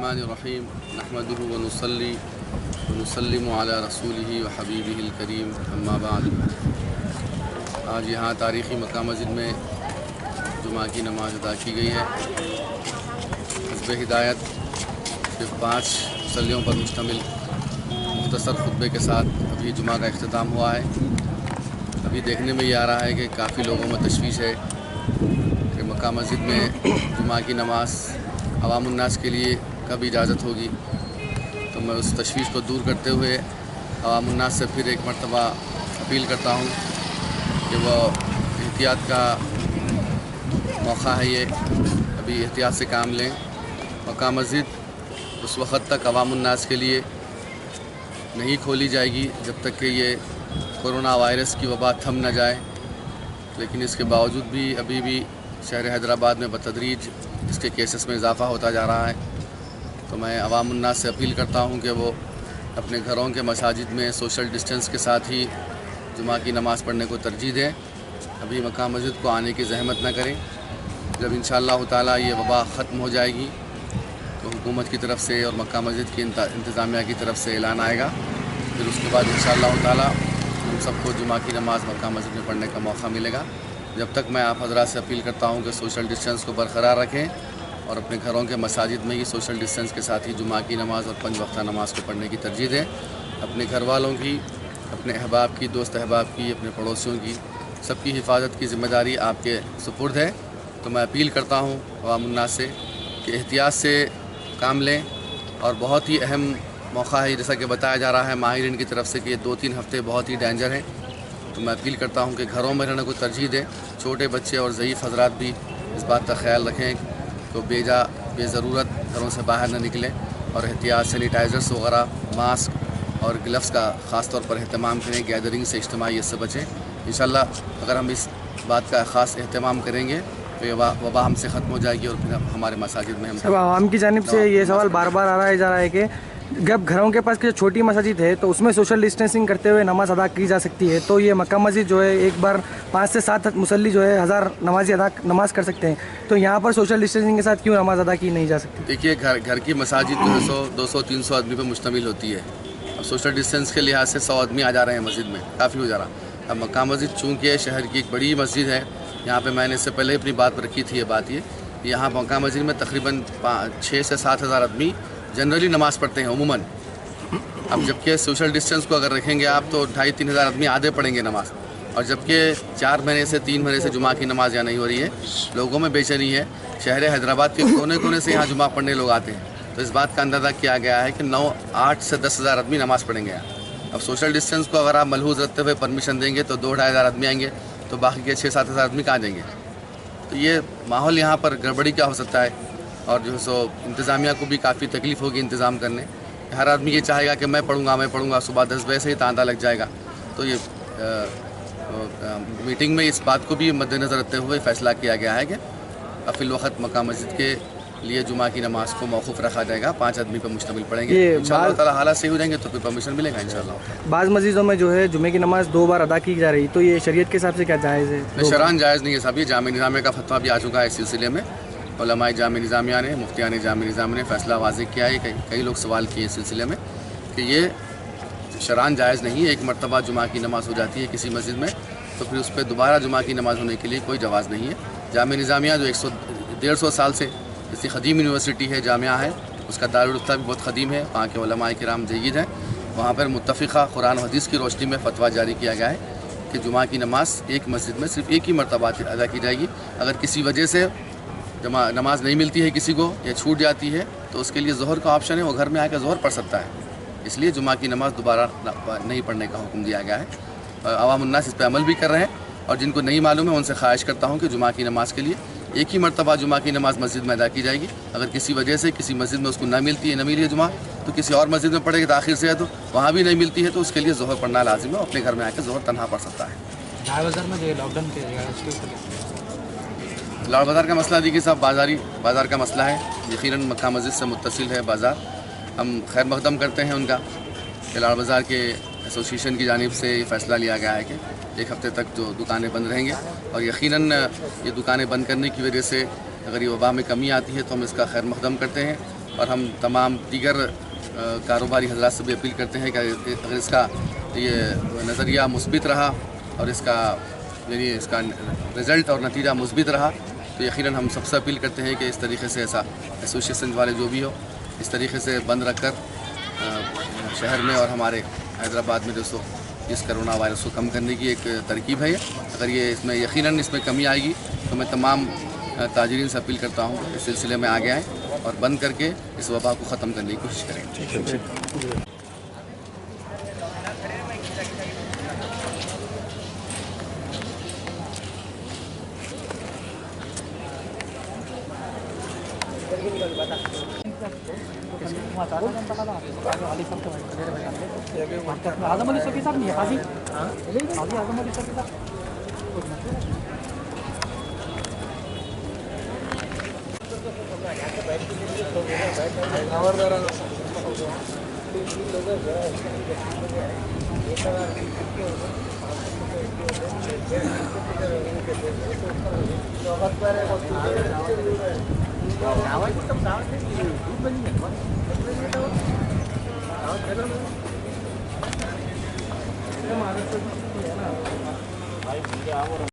बिस्मिल्लाहिर्रहमानिर्रहीम नहमदुहु व नुसल्ली व नुसल्लिमु अला रसूलिही व हबीबिहिल करीम अम्मा बाद। आज यहाँ तारीख़ी मक्का मस्जिद में जुमा की नमाज़ अदा की गई है। हज़्ब हिदायत सिर्फ 5 मुसल्लियों पर मुश्तमिल मुख्तसर खुतबे के साथ अभी जुमा का इख्तिताम हुआ है। अभी देखने में ये आ रहा है कि काफ़ी लोगों में तशवीश है कि मक्का मस्जिद में जुमा की नमाज़ अवामुन्नास के लिए कब इजाज़त होगी। तो मैं उस तशवीश को दूर करते हुए अवामुन्नास से फिर एक मरतबा अपील करता हूँ कि वह एहतियात का मौका है, ये अभी एहतियात से काम लें। मक्का मस्जिद उस वक़्त तक अवामुन्नास के लिए नहीं खोली जाएगी जब तक कि ये कोरोना वायरस की वबा थम न जाए, लेकिन इसके बावजूद भी अभी भी शहर हैदराबाद में बतदरीज इसके केसेस में इजाफ़ा होता जा रहा है। तो मैं अवामुन्नास से अपील करता हूँ कि वो अपने घरों के मसाजिद में सोशल डिस्टेंस के साथ ही जुमा की नमाज़ पढ़ने को तरजीह दें। अभी मक्का मस्जिद को आने की ज़हमत न करें। जब इंशाअल्लाह ताला ये वबा ख़त्म हो जाएगी तो हुकूमत की तरफ से और मक्का मस्जिद की इंतज़ामिया की तरफ से ऐलान आएगा, फिर उसके बाद इंशाअल्लाह ताला हम सबको जुमा की नमाज़ मक्का मस्जिद में पढ़ने का मौका मिलेगा। जब तक मैं आप हज़रात से अपील करता हूँ कि सोशल डिस्टेंस को बरकरार रखें और अपने घरों के मसाजिद में ही सोशल डिस्टेंस के साथ ही जुमा की नमाज़ और 5 वक्ता नमाज़ को पढ़ने की तरजीह दें। अपने घर वालों की, अपने अहबाब की, दोस्त अहबाब की, अपने पड़ोसियों की, सबकी हिफाजत की ज़िम्मेदारी आपके सुपुर्द है। तो मैं अपील करता हूँ अवामुन्नास से कि एहतियात से काम लें। और बहुत ही अहम मौका है, जैसा कि बताया जा रहा है माहिरीन की तरफ से कि 2-3 हफ़्ते बहुत ही डेंजर हैं। तो मैं अपील करता हूँ कि घरों में रहने को तरजीह दें। छोटे बच्चे और ज़ईफ़ हज़रात भी इस बात का ख्याल रखें तो बेज़रूरत घरों से बाहर न निकलें और एहतियात सैनिटाइज़र्स वगैरह, मास्क और ग्लव्स का ख़ास तौर पर अहतमाम करें। गैदरिंग से, इज्तिमाइयत से बचें। इंशाअल्लाह अगर हम इस बात का ख़ास अहतमाम करेंगे तो ये वबा हमसे ख़त्म हो जाएगी और फिर हमारे मसाजिद में हम सब आवाम की जानिब से ये सवाल बार बार आ रहा है कि जब घरों के पास की जो छोटी मस्जिद है तो उसमें सोशल डिस्टेंसिंग करते हुए नमाज़ अदा की जा सकती है, तो ये मक्का मस्जिद जो है एक बार 5 से 7 मुसल्ली जो है 1000 नमाज कर सकते हैं, तो यहाँ पर सोशल डिस्टेंसिंग के साथ क्यों नमाज़ अदा की नहीं जा सकती? देखिए, घर की मसाजिद 200-300 आदमी पर मुश्तमिल होती है। अब सोशल डिस्टेंस के लिहाज से 100 आदमी आ जा रहे हैं मस्जिद में, काफ़ी हो जा रहा। अब मक्का मस्जिद चूँकि शहर की एक बड़ी मस्जिद है, यहाँ पे मैंने इससे पहले अपनी बात रखी थी। ये बात ये यहाँ मक्का मस्जिद में तकरीबन 6 से 7 हज़ार आदमी जनरली नमाज़ पढ़ते हैं उमूमन। अब जबकि सोशल डिस्टेंस को अगर रखेंगे आप तो 2,500-3 हज़ार आदमी आधे पढ़ेंगे नमाज़, और जबकि 4 महीने से 3 महीने से जुमा की नमाज़ यहाँ नहीं हो रही है। लोगों में बेचैनी है। शहर हैदराबाद के कोने कोने से यहाँ जुमा पढ़ने लोग आते हैं, तो इस बात का अंदाज़ा किया गया है कि 8 से 10 हज़ार आदमी नमाज़ पढ़ेंगे यहाँ। अब सोशल डिस्टेंस को अगर आप मलहूज़ रखते हुए परमिशन देंगे तो 2-2.5 हज़ार आदमी आएंगे, तो बाकी के 6-7 हज़ार आदमी कहाँ जाएंगे? तो ये माहौल यहाँ पर गड़बड़ी क्या हो सकता है, और जो है सो इंतज़ामिया को भी काफ़ी तकलीफ़ होगी इंतज़ाम करने। हर आदमी ये चाहेगा कि मैं पढ़ूँगा, सुबह 10 बजे से ही तांता लग जाएगा। तो ये मीटिंग में इस बात को भी मद्देनज़र रखते हुए फ़ैसला किया गया है कि अफ़िल वक़्त मक्का मस्जिद के लिए जुमा की नमाज़ को मौक़ूफ़ रखा जाएगा। 5 आदमी पर मुश्तमिल पढ़ेंगे। इंशाअल्लाह ताला हालात सही हो जाएंगे तो फिर परमिशन मिलेगा इंशाअल्लाह। बाज़ मस्जिदों में जो है जुमे की नमाज़ 2 बार अदा की जा रही, तो ये शरीयत के हिसाब से क्या जायज़ है? शरअन जायज़ नहीं है साहब। ये जामे निज़ामिया का फतवा भी आ चुका है इस सिलसिले में। उलमाए जामे निज़ामिया ने, मुफ्तियान जामे निज़ामिया ने फ़ैसला वाज़ेह किया है। कई लोग सवाल किए इस सिलसिले में कि ये शरअन जायज़ नहीं है। एक मरतबा जुमा की नमाज़ हो जाती है किसी मस्जिद में तो फिर उस पर दोबारा जुमा की नमाज़ होने के लिए कोई जवाज़ नहीं है। जामे निज़ामिया जो 100-150 साल से इतनी ख़दीम यूनिवर्सिटी है, जामिया है, उसका दारुल उफ़्ता भी बहुत ख़दीम है। वहाँ के उलमाए किराम जय्यद हैं। वहाँ पर मुत्तफ़िक़ा कुरान और हदीस की रोशनी में फ़तवा जारी किया गया है कि जुमा की नमाज़ एक मस्जिद में सिर्फ़ एक ही मरतबा अदा की जाएगी। अगर किसी वजह से नमाज़ नहीं मिलती है किसी को या छूट जाती है तो उसके लिए ज़ोहर का ऑप्शन है, वो घर में आकर ज़ोहर पढ़ सकता है। इसलिए जुमा की नमाज़ दोबारा नहीं पढ़ने का हुक्म दिया गया है। अवामुन्नास इस पर अमल भी कर रहे हैं, और जिनको नहीं मालूम है उनसे ख्वाहिश करता हूँ कि जुमा की नमाज़ के लिए एक ही मरतबा जुमा की नमाज़ मस्जिद में अदा की जाएगी। अगर किसी वजह से किसी मस्जिद में उसको ना मिलती है, न मिली है जुमा, तो किसी और मस्जिद में पढ़ेगा आखिर से है, तो वहाँ भी नहीं मिलती है तो उसके लिए ज़ोहर पढ़ना लाजिम है। अपने घर में आकर ज़ोहर तन्हा पढ़ सकता है। लाल बाज़ार का मसला देखिए साहब, बाज़ार का मसला है। यकीनन मक्का मस्जिद से मुत्तसिल है बाज़ार। हम खैर मकदम करते हैं उनका कि लाल बाज़ार के एसोसिएशन की जानिब से ये फ़ैसला लिया गया है कि 1 हफ़्ते तक जो दुकानें बंद रहेंगी, और यकीनन ये दुकानें बंद करने की वजह से अगर ये वबा में कमी आती है तो हम इसका खैर मकदम करते हैं। और हम तमाम दीगर कारोबारी हजरात से भी अपील करते हैं कि अगर इसका ये नज़रिया मुस्बित रहा और इसका यानी इसका रिज़ल्ट और नतीजा मुस्बित रहा तो यकीनन हम सबसे अपील करते हैं कि इस तरीके से ऐसा एसोसिएशन वाले जो भी हो इस तरीके से बंद रखकर शहर में और हमारे हैदराबाद में दोस्तों इस कोरोना वायरस को कम करने की एक तरकीब है। अगर ये इसमें यकीनन इसमें कमी आएगी तो मैं तमाम ताजरीन से अपील करता हूँ इस सिलसिले में आगे आएँ और बंद करके इस वबा को ख़त्म करने की कोशिश करेंगे। आजम अली शफी साहब नहीं है काजी आजम अली शफी साहब